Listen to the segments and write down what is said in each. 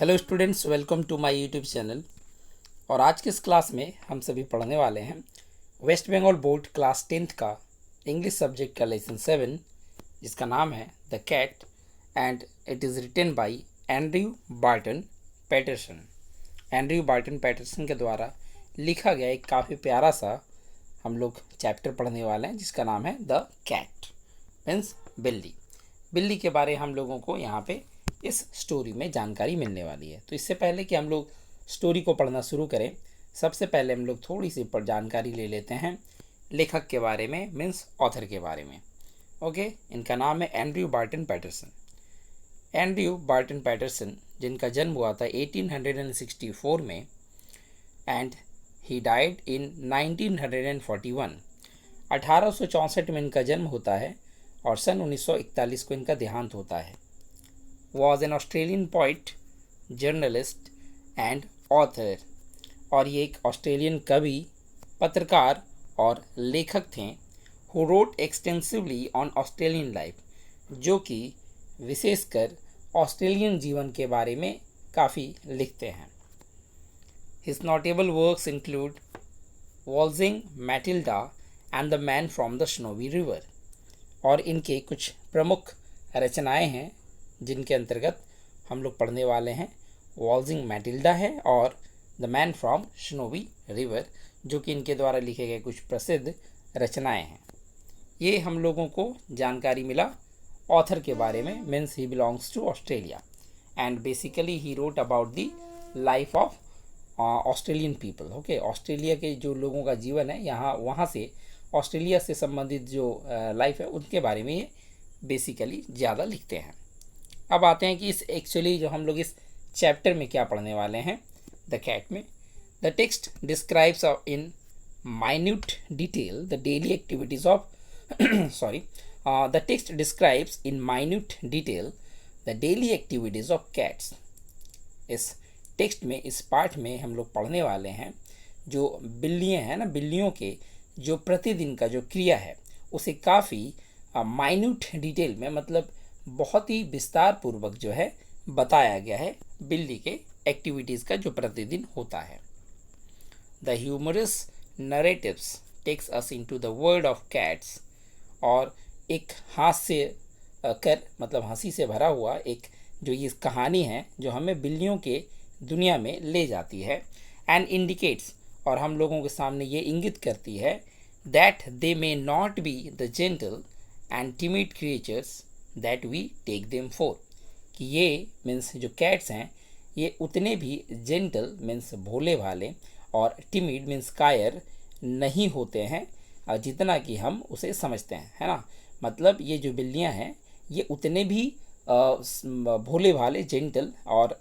Hello students, welcome to my YouTube channel. और आज के इस क्लास में हम सभी पढ़ने वाले हैं waste Bengal board class 10th का इंग्लिश सब्जेक्ट का लेसन 7, जिसका नाम है the cat, and it is written by Andrew Barton Patterson. Andrew Barton Patterson के द्वारा लिखा गया एक काफ़ी प्यारा सा हम लोग चैप्टर पढ़ने वाले हैं, जिसका नाम है द कैट, मीन्स बिल्ली। बिल्ली के बारे हम लोगों को यहाँ पे इस स्टोरी में जानकारी मिलने वाली है। तो इससे पहले कि हम लोग स्टोरी को पढ़ना शुरू करें, सबसे पहले हम लोग थोड़ी सी पर जानकारी ले लेते हैं लेखक के बारे में, मीन्स ऑथर के बारे में। ओके, इनका नाम है Andrew Barton Patterson. Andrew Barton Patterson, जिनका जन्म हुआ था 1864 में एंड ही डाइड इन 1941। 1864 में इनका जन्म होता है और सन 1941 को इनका देहांत होता है। Was an Australian poet, journalist and author. और ये एक ऑस्ट्रेलियन कवि, पत्रकार और लेखक थे। Who wrote extensively on Australian life, जो कि विशेषकर ऑस्ट्रेलियन जीवन के बारे में काफ़ी लिखते हैं। His notable works include Waltzing Matilda and the man from the Snowy River. और इनके कुछ प्रमुख रचनाएं हैं जिनके अंतर्गत हम लोग पढ़ने वाले हैं। वॉल्जिंग मैटिल्डा है और the man from snowy river, जो कि इनके द्वारा लिखे गए कुछ प्रसिद्ध रचनाएं हैं। ये हम लोगों को जानकारी मिला ऑथर के बारे में, means he belongs to Australia and basically he wrote about the life of Australian people. Okay, Australia के जो लोगों का जीवन है यहाँ वहाँ से ऑस्ट्रेलिया से संबंधित जो लाइफ है उनके बारे में ये बेसिकली ज़्यादा लिखते हैं। अब आते हैं कि इस एक्चुअली जो हम लोग इस चैप्टर में क्या पढ़ने वाले हैं द कैट में। The text describes in minute detail the daily activities of the text describes in minute detail the daily activities of cats. इस टेक्स्ट में, इस पाठ में हम लोग पढ़ने वाले हैं जो बिल्लियाँ हैं ना, बिल्लियों के जो प्रतिदिन का जो क्रिया है उसे काफ़ी माइन्यूट डिटेल में, मतलब बहुत ही विस्तार पूर्वक जो है बताया गया है बिल्ली के एक्टिविटीज़ का जो प्रतिदिन होता है। The humorous narratives takes us into the world of cats. और एक हास्य कर, मतलब हंसी से भरा हुआ एक जो ये कहानी है जो हमें बिल्लियों के दुनिया में ले जाती है। एंड इंडिकेट्स, और हम लोगों के सामने ये इंगित करती है that they may not be the gentle and timid creatures that we take them for. कि ये मीन्स जो कैट्स हैं ये उतने भी जेंटल मीन्स भोले भाले और टिमिड मीन्स कायर नहीं होते हैं जितना कि हम उसे समझते हैं, है ना। मतलब ये जो बिल्लियां हैं ये उतने भी भोले भाले, जेंटल और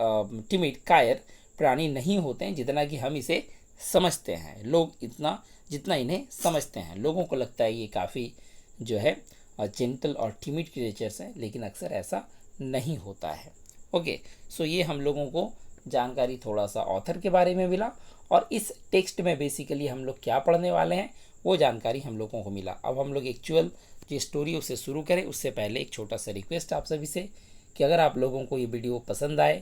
टिमिड कायर प्राणी नहीं होते हैं जितना कि हम इसे समझते हैं। लोग इतना जितना इन्हें समझते हैं, लोगों को लगता है ये काफ़ी जो है जेंटल और टिमिड क्रिएचर्स हैं, लेकिन अक्सर ऐसा नहीं होता है। ओके, सो ये हम लोगों को जानकारी थोड़ा सा ऑथर के बारे में मिला और इस टेक्स्ट में बेसिकली हम लोग क्या पढ़ने वाले हैं वो जानकारी हम लोगों को मिला। अब हम लोग एक्चुअल जो स्टोरी उसे शुरू करें उससे पहले एक छोटा सा रिक्वेस्ट आप सभी से कि अगर आप लोगों को ये वीडियो पसंद आए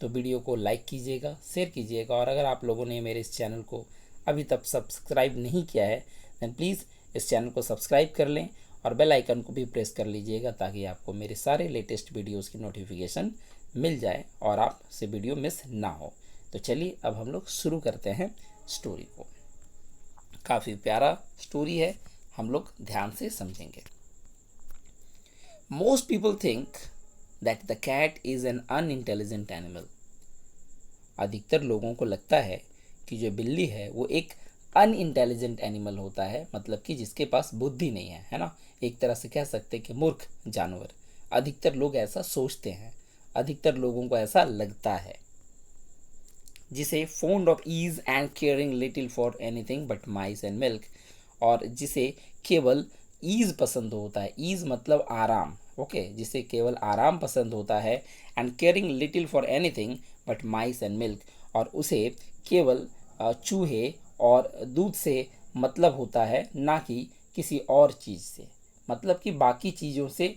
तो वीडियो को लाइक कीजिएगा, शेयर कीजिएगा, और अगर आप लोगों ने मेरे इस चैनल को अभी तक सब्सक्राइब नहीं किया है देन प्लीज़ इस चैनल को सब्सक्राइब कर लें और बेल आइकन को भी प्रेस कर लीजिएगा ताकि आपको मेरे सारे लेटेस्ट वीडियोस की नोटिफिकेशन मिल जाए और आपसे वीडियो मिस ना हो। तो चलिए अब हम लोग शुरू करते हैं स्टोरी को। काफ़ी प्यारा स्टोरी है, हम लोग ध्यान से समझेंगे। Most people think that the cat is an unintelligent animal. अधिकतर लोगों को लगता है कि जो बिल्ली है वो एक अनइंटेलिजेंट एनिमल होता है, मतलब कि जिसके पास बुद्धि नहीं है ना। एक तरह से कह सकते हैं कि मूर्ख जानवर। अधिकतर लोग ऐसा सोचते हैं, अधिकतर लोगों को ऐसा लगता है। जिसे fond of ease and caring little for anything but mice and milk, और जिसे केवल ईज पसंद होता है, ईज मतलब आराम, ओके, जिसे केवल आराम पसंद होता है, and caring little for anything but mice and milk, और उसे केवल चूहे और दूध से मतलब होता है, ना कि किसी और चीज़ से। मतलब कि बाकी चीज़ों से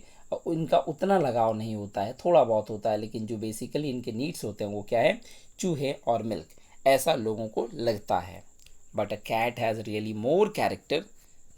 इनका उतना लगाव नहीं होता है, थोड़ा बहुत होता है, लेकिन जो बेसिकली इनके नीड्स होते हैं वो क्या है, चूहे और मिल्क, ऐसा लोगों को लगता है। But a cat has really more character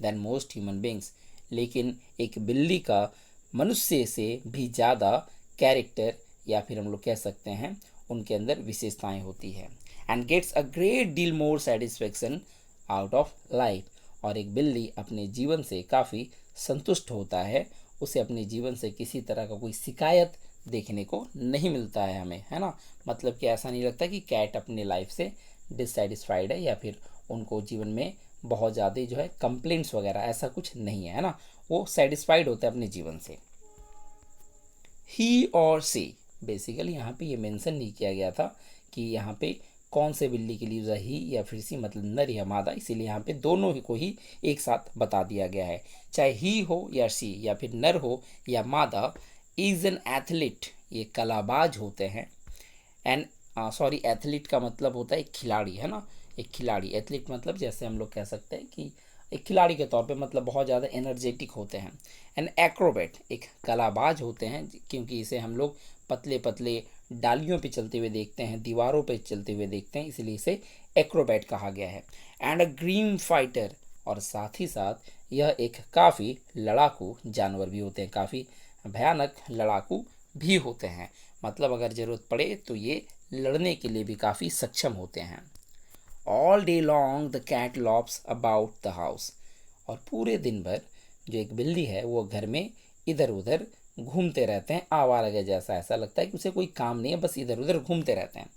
than most human beings, लेकिन एक बिल्ली का मनुष्य से भी ज़्यादा कैरेक्टर, या फिर हम लोग कह सकते हैं उनके अंदर विशेषताएं होती है। And gets a great deal more satisfaction out of life, और एक बिल्ली अपने जीवन से काफ़ी संतुष्ट होता है, उसे अपने जीवन से किसी तरह का कोई शिकायत देखने को नहीं मिलता है हमें, है ना। मतलब कि ऐसा नहीं लगता कि कैट अपने लाइफ से डिससेटिस्फाइड है, या फिर उनको जीवन में बहुत ज़्यादा जो है कंप्लेंट्स वगैरह, ऐसा कुछ नहीं है ना, वो सेटिस्फाइड होता है अपने जीवन से। ही और सी, बेसिकली यहाँ पे ये मेंशन नहीं किया गया था कि यहाँ पे कौन से बिल्ली के लिए यूज़ है ही या फिर सी, मतलब नर या मादा, इसीलिए यहाँ पे दोनों ही को ही एक साथ बता दिया गया है, चाहे ही हो या सी, या फिर नर हो या मादा। इज़ एन एथलीट, ये कलाबाज होते हैं। एन सॉरी, एथलीट का मतलब होता है एक खिलाड़ी, है ना, एक खिलाड़ी। एथलीट मतलब जैसे हम लोग कह सकते हैं कि एक खिलाड़ी के तौर पे, मतलब बहुत ज़्यादा एनर्जेटिक होते हैं। एन एक्रोबैट, एक कलाबाज होते हैं, क्योंकि इसे हम लोग पतले पतले डालियों पे चलते हुए देखते हैं, दीवारों पे चलते हुए देखते हैं, इसलिए इसे एक्रोबैट कहा गया है। एंड अ ग्रीम फाइटर, और साथ ही साथ यह एक काफ़ी लड़ाकू जानवर भी होते हैं, काफ़ी भयानक लड़ाकू भी होते हैं, मतलब अगर ज़रूरत पड़े तो ये लड़ने के लिए भी काफ़ी सक्षम होते हैं। All day long the cat lopes about the house, और पूरे दिन भर जो एक बिल्ली है वो घर में इधर उधर घूमते रहते हैं, आवारा जैसा, ऐसा लगता है कि उसे कोई काम नहीं है, बस इधर उधर घूमते रहते हैं।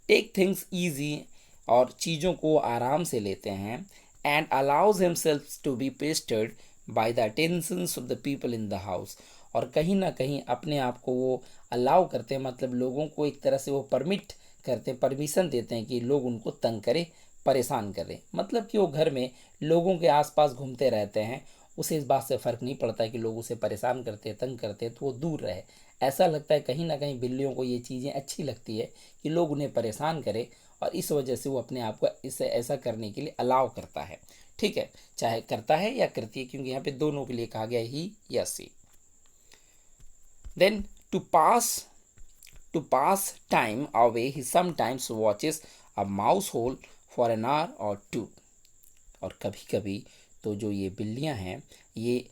टेक थिंग्स ईजी, और चीज़ों को आराम से लेते हैं। And allows himself to be pestered by the attentions of the people in the house, और कहीं ना कहीं अपने आप को वो अलाउ करते हैं, मतलब लोगों को एक तरह से वो परमिट करते हैं, परमिशन देते हैं कि लोग उनको तंग करें, परेशान करें, मतलब कि वो घर में लोगों के आसपास घूमते रहते हैं, उसे इस बात से फ़र्क नहीं पड़ता है कि लोग उसे परेशान करते हैं, तंग करते हैं, तो वो दूर रहे। ऐसा लगता है कहीं ना कहीं बिल्लियों को ये चीज़ें अच्छी लगती है कि लोग उन्हें परेशान करें, और इस वजह से वो अपने आप को इसे ऐसा करने के लिए अलाउ करता है। ठीक है, चाहे करता है या करती है, क्योंकि यहाँ पे दोनों के लिए कहा गया ही या C. Then to pass time away, he sometimes watches a mouse hole for an hour or two, और कभी कभी तो जो ये बिल्लियां हैं ये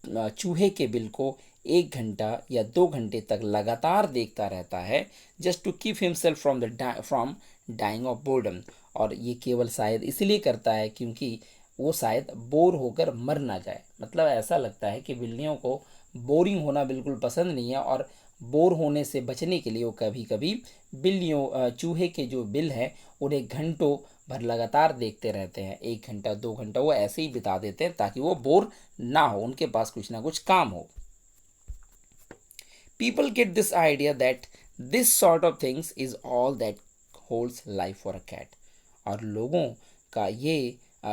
चूहे के बिल को 1 घंटा या 2 घंटे तक लगातार देखता रहता है, just to keep himself from dying of boredom, और ये केवल शायद इसलिए करता है क्योंकि वो शायद बोर होकर मर ना जाए। मतलब ऐसा लगता है कि बिल्लियों को बोरिंग होना बिल्कुल पसंद नहीं है, और बोर होने से बचने के लिए वो कभी कभी चूहे के जो बिल हैं उन्हें घंटों भर लगातार देखते रहते हैं, 1 घंटा 2 घंटा वो ऐसे ही बिता देते हैं ताकि वो बोर ना हो, उनके पास कुछ ना कुछ काम हो। People get this idea that this sort of things is all that holds life for a cat, और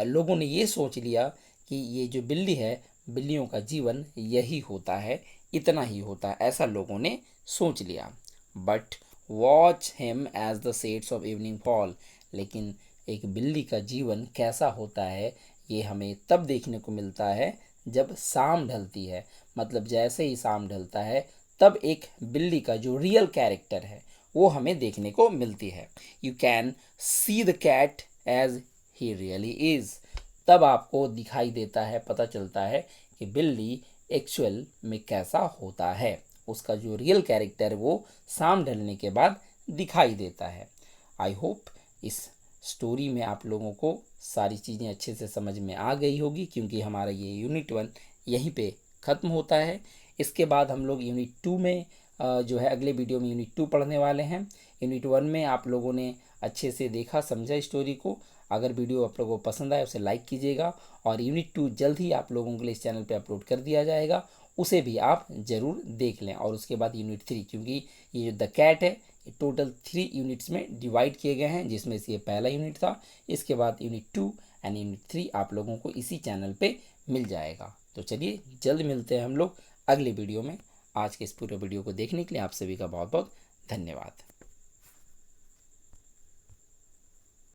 लोगों ने ये सोच लिया कि ये जो बिल्ली है, बिल्लियों का जीवन यही होता है, इतना ही होता है, ऐसा लोगों ने सोच लिया। But watch him as the shades of evening fall, लेकिन एक बिल्ली का जीवन कैसा होता है ये हमें तब देखने को मिलता है जब शाम ढलती है, मतलब जैसे ही शाम ढलता है तब एक बिल्ली का जो रियल कैरेक्टर है वो हमें देखने को मिलती है। You can see the cat as he really is, तब आपको दिखाई देता है, पता चलता है कि बिल्ली एक्चुअल में कैसा होता है, उसका जो रियल कैरेक्टर है वो शाम ढलने के बाद दिखाई देता है। आई होप इस स्टोरी में आप लोगों को सारी चीज़ें अच्छे से समझ में आ गई होगी, क्योंकि हमारा ये यूनिट 1 यहीं पे ख़त्म होता है। इसके बाद हम लोग यूनिट 2 में जो है अगले वीडियो में यूनिट 2 पढ़ने वाले हैं। यूनिट 1 में आप लोगों ने अच्छे से देखा समझा स्टोरी को, अगर वीडियो आप लोगों को पसंद आए उसे लाइक कीजिएगा, और यूनिट 2 जल्द ही आप लोगों के लिए इस चैनल पे अपलोड कर दिया जाएगा, उसे भी आप ज़रूर देख लें। और उसके बाद यूनिट 3, क्योंकि ये जो द कैट है टोटल 3 यूनिट्स में डिवाइड किए गए हैं, जिसमें से ये पहला यूनिट था, इसके बाद यूनिट 2 एंड यूनिट 3 आप लोगों को इसी चैनल पे मिल जाएगा। तो चलिए जल्द मिलते हैं हम लोग अगले वीडियो में। आज के इस पूरे वीडियो को देखने के लिए आप सभी का बहुत बहुत धन्यवाद।